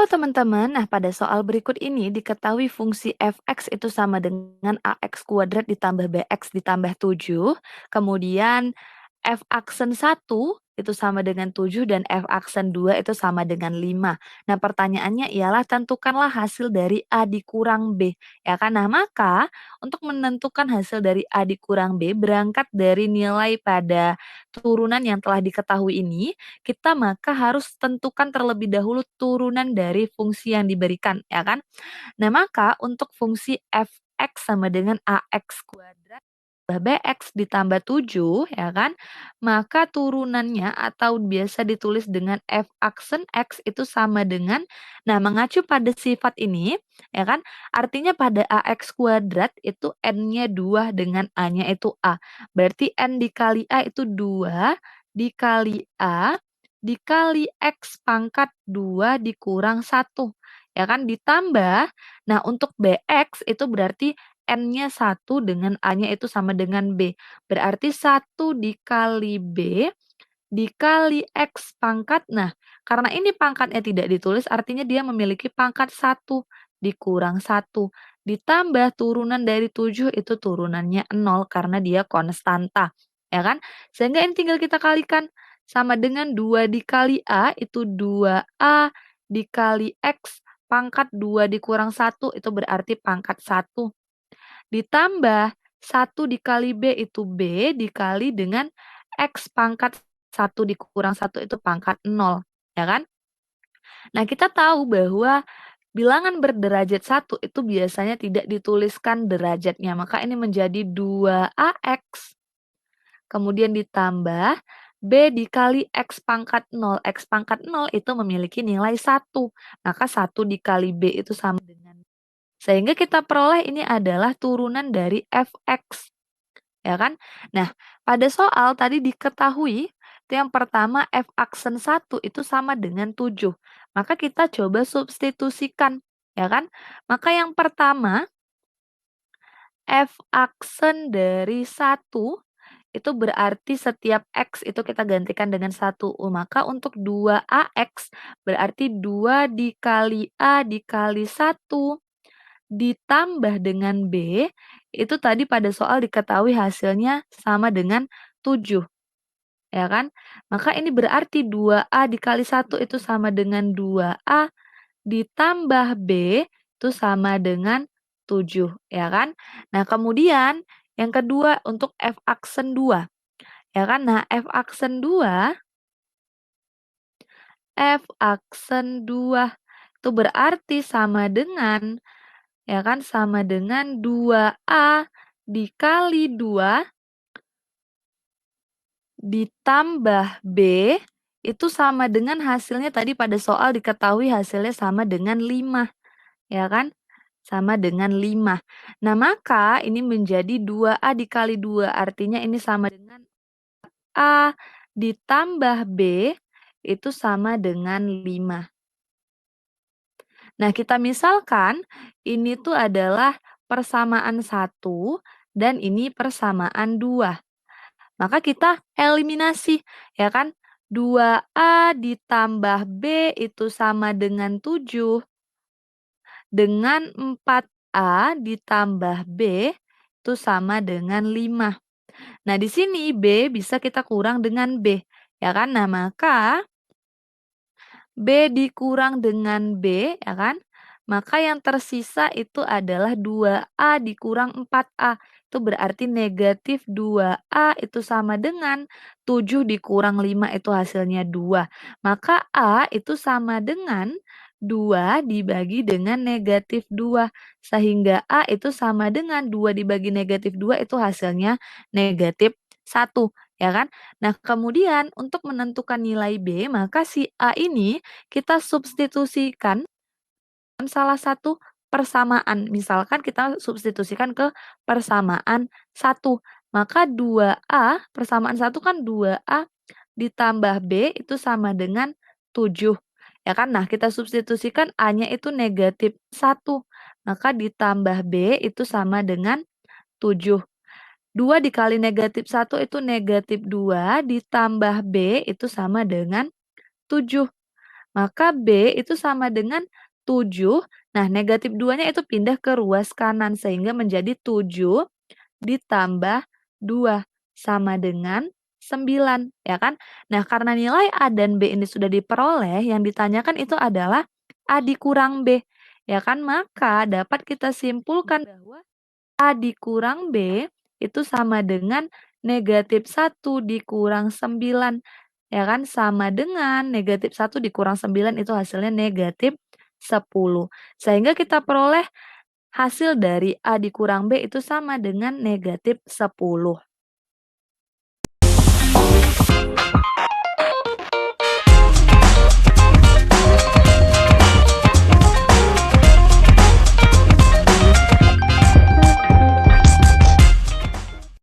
Halo teman-teman, nah pada soal berikut ini diketahui fungsi fx itu sama dengan ax kuadrat ditambah bx ditambah 7. Kemudian f aksen 1 itu sama dengan 7 dan f aksen 2 itu sama dengan 5. Nah pertanyaannya ialah tentukanlah hasil dari A dikurang B. Ya kan? Nah maka untuk menentukan hasil dari A dikurang B berangkat dari nilai pada turunan yang telah diketahui ini, kita maka harus tentukan terlebih dahulu turunan dari fungsi yang diberikan, ya kan? Nah, maka untuk fungsi fx sama dengan ax kuadrat tambah bx ditambah 7, ya kan? Maka turunannya atau biasa ditulis dengan f aksen x itu sama dengan, nah mengacu pada sifat ini, ya kan? Artinya pada ax kuadrat itu n-nya 2 dengan a-nya itu a. Berarti n dikali a itu 2 dikali a dikali x pangkat 2 dikurang 1, ya kan? Ditambah, nah untuk bx itu berarti n-nya 1 dengan a-nya itu sama dengan b. Berarti 1 dikali b dikali x pangkat. Nah, karena ini pangkatnya tidak ditulis artinya dia memiliki pangkat 1 dikurang 1. Ditambah turunan dari 7 itu turunannya 0 karena dia konstanta. Ya kan? Sehingga ini tinggal kita kalikan. Sama dengan 2 dikali A itu 2A dikali X pangkat 2 dikurang 1 itu berarti pangkat 1. Ditambah 1 dikali B itu B dikali dengan X pangkat 1 dikurang 1 itu pangkat 0. Ya kan? Nah kita tahu bahwa bilangan berderajat 1 itu biasanya tidak dituliskan derajatnya. Maka ini menjadi 2AX. Kemudian ditambah B dikali X pangkat 0. X pangkat 0 itu memiliki nilai 1. Maka 1 dikali B itu sama dengan. Sehingga kita peroleh ini adalah turunan dari fx. Ya kan? Nah, pada soal tadi diketahui itu yang pertama f aksen 1 itu sama dengan 7. Maka kita coba substitusikan. Ya kan? Maka yang pertama f aksen dari 1 itu berarti setiap X itu kita gantikan dengan 1. Maka untuk 2AX berarti 2 dikali A dikali 1 ditambah dengan B, itu tadi pada soal diketahui hasilnya sama dengan 7. Ya kan? Maka ini berarti 2A dikali 1 itu sama dengan 2A ditambah B itu sama dengan 7. Ya kan? Nah kemudian yang kedua untuk F aksen 2. Ya kan? Nah, F aksen 2 itu berarti sama dengan, ya kan, sama dengan 2A dikali 2 ditambah B itu sama dengan hasilnya tadi pada soal diketahui hasilnya sama dengan 5, ya kan? Sama dengan 5. Nah, maka ini menjadi 2A dikali 2 artinya ini sama dengan A ditambah B itu sama dengan 5. Nah, kita misalkan ini tuh adalah persamaan 1 dan ini persamaan 2. Maka kita eliminasi, ya kan? 2A ditambah B itu sama dengan 7 dengan 4A ditambah B itu sama dengan 5. Nah, di sini B bisa kita kurang dengan B, ya kan? Nah, maka B dikurang dengan B, ya kan? Maka yang tersisa itu adalah 2A dikurang 4A. Itu berarti negatif 2A itu sama dengan 7 dikurang 5 itu hasilnya 2. Maka A itu sama dengan 2 dibagi dengan negatif 2. Sehingga A itu sama dengan 2 dibagi negatif 2 itu hasilnya negatif 1. Ya kan? Nah, kemudian untuk menentukan nilai B, maka si A ini kita substitusikan salah satu persamaan. Misalkan kita substitusikan ke persamaan 1. Maka 2A, persamaan 1 kan 2A ditambah B itu sama dengan 7. Ya kan? Nah, kita substitusikan A-nya itu negatif 1. Maka ditambah B itu sama dengan 7. 2 dikali negatif 1 itu negatif 2 ditambah B itu sama dengan 7. maka B itu sama dengan 7. Nah, negatif 2-nya itu pindah ke ruas kanan sehingga menjadi 7 ditambah 2 sama dengan 9, ya kan? Nah, karena nilai A dan B ini sudah diperoleh, yang ditanyakan itu adalah A dikurang B, ya kan? Maka dapat kita simpulkan bahwa A dikurang B itu sama dengan negatif 1 dikurang 9, ya kan? Sama dengan negatif 1 dikurang 9 itu hasilnya negatif 10. Sehingga kita peroleh hasil dari A dikurang B itu sama dengan negatif 10.